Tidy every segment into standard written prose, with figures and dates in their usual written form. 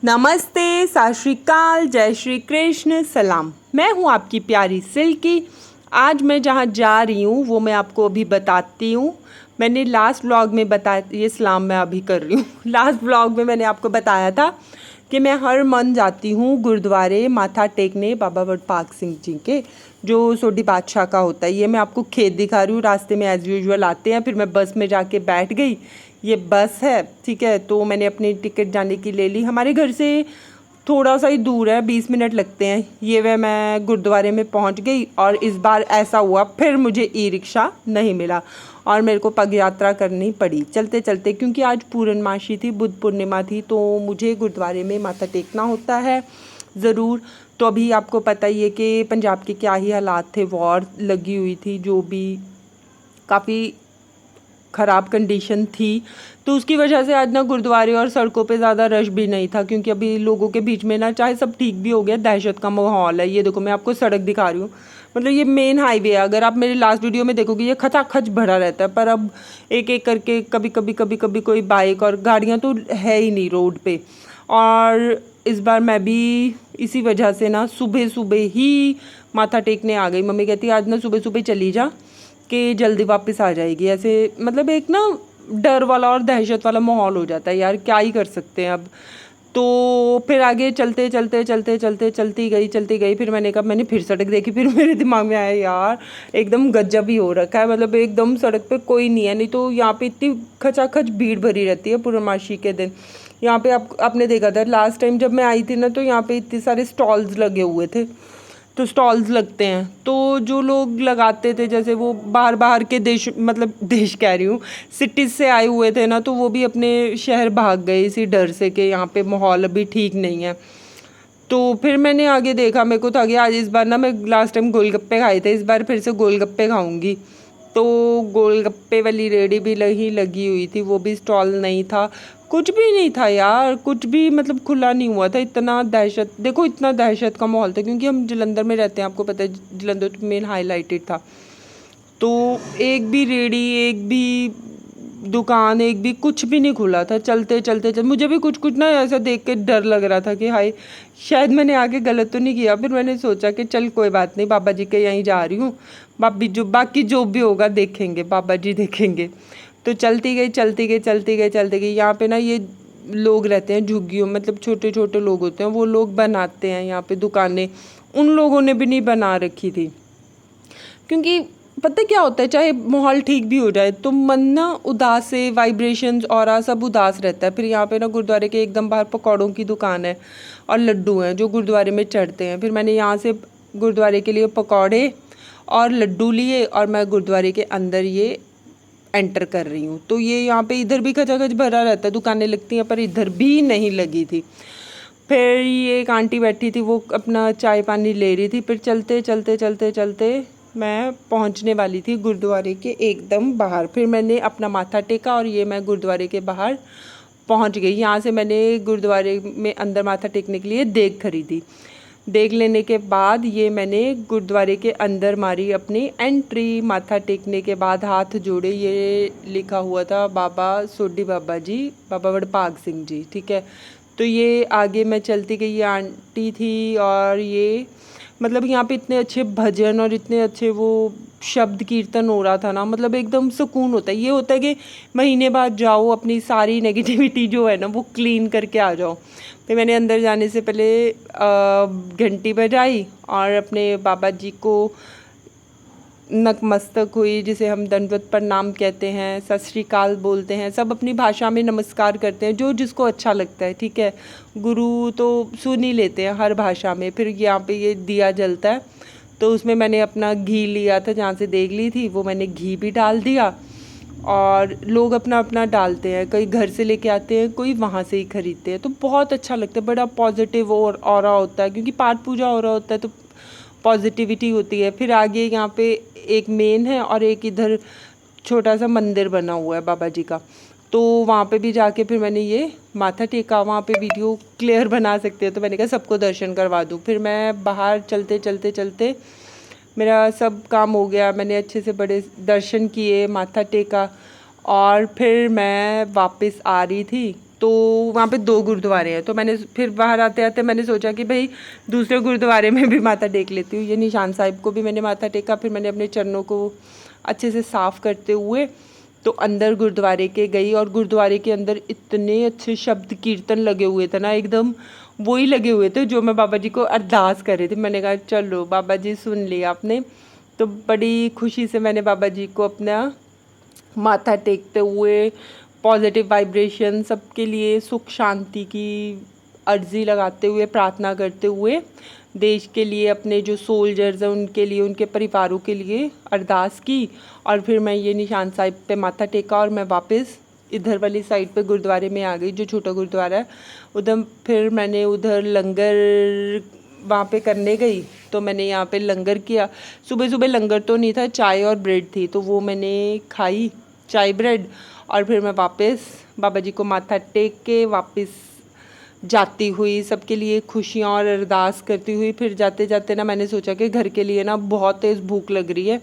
नमस्ते, सत श्री अकाल, जय श्री कृष्ण, सलाम। मैं हूँ आपकी प्यारी सिल्की। आज मैं जहाँ जा रही हूँ वो मैं आपको अभी बताती हूँ। मैंने लास्ट व्लॉग में बताया, ये सलाम मैं अभी कर रही हूँ। लास्ट व्लॉग में मैंने आपको बताया था कि मैं हर मंथ जाती हूँ गुरुद्वारे माथा टेकने बाबा वडभाग सिंह जी के, जो सोढ़ी बादशाह का होता है। ये मैं आपको खेत दिखा रही हूँ। रास्ते में एज़ यूजुअल आते हैं, फिर मैं बस में जाके बैठ गई। ये बस है, ठीक है। तो मैंने अपनी टिकट जाने की ले ली। हमारे घर से थोड़ा सा ही दूर है, 20 मिनट लगते हैं। ये वह मैं गुरुद्वारे में पहुंच गई और इस बार ऐसा हुआ फिर मुझे ई रिक्शा नहीं मिला और मेरे को पग यात्रा करनी पड़ी चलते चलते, क्योंकि आज पूर्णमासी थी, बुद्ध पूर्णिमा थी, तो मुझे गुरुद्वारे में माथा टेकना होता है ज़रूर। तो अभी आपको पता ही है कि पंजाब के क्या ही हालात थे, वॉर लगी हुई थी, जो भी काफ़ी ख़राब कंडीशन थी। तो उसकी वजह से आज ना गुरुद्वारे और सड़कों पे ज़्यादा रश भी नहीं था, क्योंकि अभी लोगों के बीच में ना, चाहे सब ठीक भी हो गया, दहशत का माहौल है। ये देखो, मैं आपको सड़क दिखा रही हूँ, मतलब ये मेन हाईवे है। अगर आप मेरे लास्ट वीडियो में देखोगे ये खचाखच भरा रहता है, पर अब एक एक करके कभी कभी कोई बाइक और गाड़ियाँ तो है ही नहीं रोड पे। और इस बार मैं भी इसी वजह से ना सुबह सुबह ही माथा टेकने आ गई। मम्मी कहती आज ना सुबह सुबह चली जा कि जल्दी वापस आ जाएगी। ऐसे मतलब एक ना डर वाला और दहशत वाला माहौल हो जाता है यार, क्या ही कर सकते हैं अब। तो फिर आगे चलते चलते चलते चलते चलती गई। फिर मैंने कहा, मैंने फिर सड़क देखी, फिर मेरे दिमाग में आया यार एकदम गजब ही हो रखा है। मतलब एकदम सड़क पे कोई नहीं है, नहीं तो यहाँ पे इतनी खचाखच भीड़ भरी रहती है पूर्णमासी के दिन। यहाँ पे आपने देखा था लास्ट टाइम जब मैं आई थी ना, तो यहाँ पे इतने सारे स्टॉल्स लगे हुए थे। तो स्टॉल्स लगते हैं, तो जो लोग लगाते थे, जैसे वो बाहर बाहर के देश, मतलब देश कह रही हूँ, सिटीज़ से आए हुए थे ना, तो वो भी अपने शहर भाग गए इसी डर से कि यहाँ पे माहौल अभी ठीक नहीं है। तो फिर मैंने आगे देखा, मेरे को था कि आज इस बार ना, मैं लास्ट टाइम गोलगप्पे खाए थे, इस बार फिर से गोलगप्पे खाऊंगी। तो गोलगप्पे वाली रेडी भी लगी हुई थी, वो भी स्टॉल नहीं था, कुछ भी नहीं था यार, कुछ भी मतलब खुला नहीं हुआ था। इतना दहशत, देखो इतना दहशत का माहौल था, क्योंकि हम जलंधर में रहते हैं, आपको पता है जलंधर तो मेन हाईलाइटेड था। तो एक भी रेडी, एक भी दुकान, एक भी कुछ भी नहीं खुला था। चलते मुझे भी कुछ कुछ ना ऐसा देख के डर लग रहा था कि हाय शायद मैंने आगे गलत तो नहीं किया। फिर मैंने सोचा कि चल कोई बात नहीं, बाबा जी के यहीं जा रही हूँ, बाकी जो भी होगा देखेंगे, बाबा जी देखेंगे। तो चलती गई। यहाँ पे ना ये लोग रहते हैं झुग्गियों, मतलब छोटे छोटे लोग होते हैं, वो लोग बनाते हैं यहाँ पे दुकानें। उन लोगों ने भी नहीं बना रखी थी, क्योंकि पता क्या होता है, चाहे माहौल ठीक भी हो जाए तो मन ना उदास से, वाइब्रेशंस और सब उदास रहता है। फिर यहाँ पे ना गुरुद्वारे के एकदम बाहर पकौड़ों की दुकान है और लड्डू हैं जो गुरुद्वारे में चढ़ते हैं। फिर मैंने यहाँ से गुरुद्वारे के लिए पकौड़े और लड्डू लिए और मैं गुरुद्वारे के अंदर ये एंटर कर रही हूँ। तो ये यहाँ पे इधर भी खचाखच भरा रहता है, दुकानें लगती हैं, पर इधर भी नहीं लगी थी। फिर ये एक आंटी बैठी थी, वो अपना चाय पानी ले रही थी। फिर चलते मैं पहुंचने वाली थी गुरुद्वारे के एकदम बाहर। फिर मैंने अपना माथा टेका और ये मैं गुरुद्वारे के बाहर पहुंच गई। यहाँ से मैंने गुरुद्वारे में अंदर माथा टेकने के लिए देग खरीदी। देख लेने के बाद ये मैंने गुरुद्वारे के अंदर मारी अपनी एंट्री। माथा टेकने के बाद हाथ जोड़े, ये लिखा हुआ था बाबा सोढ़ी बाबा जी, बाबा वडभाग सिंह जी, ठीक है। तो ये आगे मैं चलती गई, ये आंटी थी और ये मतलब यहाँ पे इतने अच्छे भजन और इतने अच्छे वो शब्द कीर्तन हो रहा था ना, मतलब एकदम सुकून होता है। ये होता है कि महीने बाद जाओ, अपनी सारी नेगेटिविटी जो है ना वो क्लीन करके आ जाओ। फिर मैंने अंदर जाने से पहले घंटी बजाई और अपने बाबा जी को नतमस्तक हुई, जिसे हम दंडवत प्रणाम कहते हैं, सत श्री अकाल बोलते हैं, सब अपनी भाषा में नमस्कार करते हैं, जो जिसको अच्छा लगता है, ठीक है। गुरु तो सुन ही लेते हैं हर भाषा में। फिर यहाँ पे ये दिया जलता है, तो उसमें मैंने अपना घी लिया था, जहाँ से देख ली थी वो मैंने घी भी डाल दिया। और लोग अपना अपना डालते हैं, कई घर से लेके आते हैं, कोई वहाँ से ही खरीदते हैं। तो बहुत अच्छा लगता है, बड़ा पॉजिटिव और ऑरा होता है, क्योंकि पाठ पूजा हो रहा होता है तो पॉजिटिविटी होती है। फिर आगे यहाँ पे एक मेन है और एक इधर छोटा सा मंदिर बना हुआ है बाबा जी का, तो वहाँ पे भी जाके फिर मैंने ये माथा टेका। वहाँ पे वीडियो क्लियर बना सकते हैं, तो मैंने कहा सबको दर्शन करवा दूँ। फिर मैं बाहर चलते मेरा सब काम हो गया, मैंने अच्छे से बड़े दर्शन किए, माथा टेका और फिर मैं वापस आ रही थी तो वहाँ पे 2 गुरुद्वारे हैं। तो मैंने फिर बाहर आते आते मैंने सोचा कि भाई दूसरे गुरुद्वारे में भी माथा टेक लेती हूँ। ये निशान साहिब को भी मैंने माथा टेका। फिर मैंने अपने चरणों को अच्छे से साफ़ करते हुए तो अंदर गुरुद्वारे के गई, और गुरुद्वारे के अंदर इतने अच्छे शब्द कीर्तन लगे हुए थे ना, एकदम वही लगे हुए थे जो मैं बाबा जी को अरदास कर रही थी। मैंने कहा चलो बाबा जी सुन लिया आपने। तो बड़ी खुशी से मैंने बाबा जी को अपना माथा टेकते हुए पॉजिटिव वाइब्रेशन सबके लिए, सुख शांति की अर्जी लगाते हुए, प्रार्थना करते हुए, देश के लिए, अपने जो सोल्जर्स हैं उनके लिए, उनके परिवारों के लिए अरदास की। और फिर मैं ये निशान साहिब पे माथा टेका और मैं वापस इधर वाली साइड पे गुरुद्वारे में आ गई, जो छोटा गुरुद्वारा है उधर। फिर मैंने उधर लंगर वहाँ पे करने गई, तो मैंने यहाँ पे लंगर किया। सुबह सुबह लंगर तो नहीं था, चाय और ब्रेड थी, तो वो मैंने खाई, चाय ब्रेड। और फिर मैं वापस बाबा जी को माथा टेक के वापस जाती हुई, सबके लिए खुशियाँ और अरदास करती हुई, फिर जाते जाते ना मैंने सोचा कि घर के लिए ना बहुत तेज़ भूख लग रही है,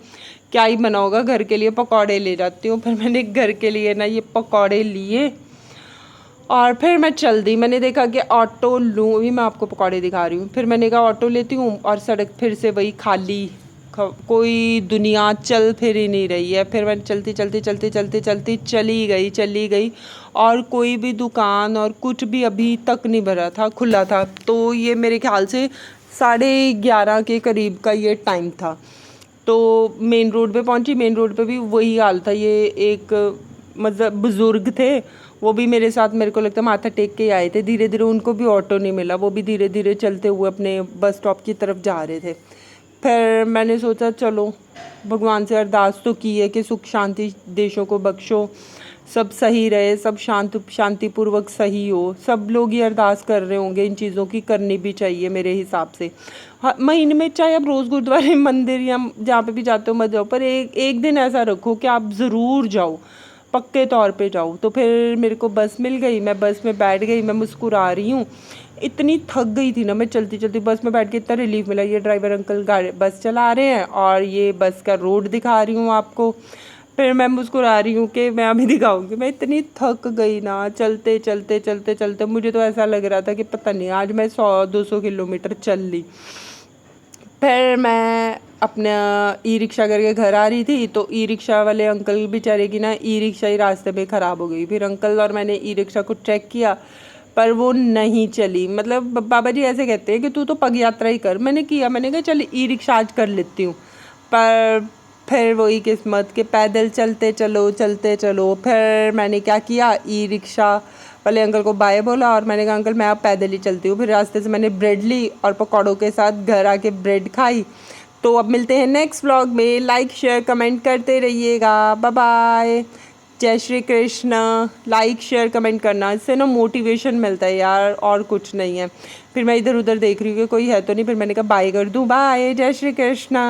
क्या ही बना होगा, घर के लिए पकौड़े ले जाती हूँ। फिर मैंने घर के लिए ना ये पकौड़े लिए और फिर मैं चल दी। मैंने देखा कि ऑटो लूँ, अभी मैं आपको पकौड़े दिखा रही हूँ। फिर मैंने कहा ऑटो लेती हूँ, और सड़क फिर से वही खाली, कोई दुनिया चल फिर ही नहीं रही है। फिर मैं चलती चलती चलती चलती चलती चली गई और कोई भी दुकान और कुछ भी अभी तक नहीं भरा था, खुला था। तो ये मेरे ख्याल से 11:30 के करीब का ये टाइम था। तो मेन रोड पे पहुंची, मेन रोड पे भी वही हाल था। ये एक मतलब बुज़ुर्ग थे, वो भी मेरे साथ, मेरे को लगता है माथा टेक के आए थे। धीरे धीरे उनको भी ऑटो नहीं मिला, वो भी धीरे धीरे चलते हुए अपने बस स्टॉप की तरफ जा रहे थे। फिर मैंने सोचा चलो भगवान से अरदास तो की है कि सुख शांति देशों को बख्शो, सब सही रहे, सब शांतिपूर्वक सही हो। सब लोग ये अरदास कर रहे होंगे, इन चीज़ों की करनी भी चाहिए मेरे हिसाब से। हाँ, महीने में चाहे आप रोज़ गुरुद्वारे, मंदिर या जहाँ पे भी जाते हो मत जाओ, पर एक दिन ऐसा रखो कि आप ज़रूर जाओ, पक्के तौर पे जाओ। तो फिर मेरे को बस मिल गई, मैं बस में बैठ गई, मैं मुस्कुरा रही हूँ। इतनी थक गई थी ना मैं चलती चलती, बस में बैठ के इतना रिलीफ मिला। ये ड्राइवर अंकल गाड़ी बस चला रहे हैं और ये बस का रोड दिखा रही हूँ आपको। फिर मैं मुस्कुरा रही हूँ कि मैं अभी दिखाऊंगी। मैं इतनी थक गई ना चलते चलते चलते चलते, मुझे तो ऐसा लग रहा था कि पता नहीं आज मैं 100-200 किलोमीटर चल ली। फिर मैं अपना ई रिक्शा करके घर आ रही थी, तो ई रिक्शा वाले अंकल बेचारे की ना ई रिक्शा ही रास्ते पे ख़राब हो गई। फिर अंकल और मैंने ई रिक्शा को चेक किया, पर वो नहीं चली। मतलब बाबा जी ऐसे कहते हैं कि तू तो पग यात्रा ही कर। मैंने किया, मैंने कहा चल ई रिक्शा आज कर लेती हूँ, पर फिर वही किस्मत के पैदल चलते चलो। फिर मैंने क्या किया, ई रिक्शा वाले अंकल को बाय बोला और मैंने कहा अंकल मैं अब पैदल ही चलती हूँ। फिर रास्ते से मैंने ब्रेड ली और पकौड़ों के साथ घर आके ब्रेड खाई। तो अब मिलते हैं नेक्स्ट व्लॉग में। लाइक शेयर कमेंट करते रहिएगा। बाय बाय, जय Shri Krishna. Like share comment करना, इससे ना मोटिवेशन मिलता है यार, और कुछ नहीं है। फिर मैं इधर उधर देख रही हूँ कि कोई है तो नहीं, फिर मैंने कहा बाय कर दूँ। बाय, जय श्री कृष्ण।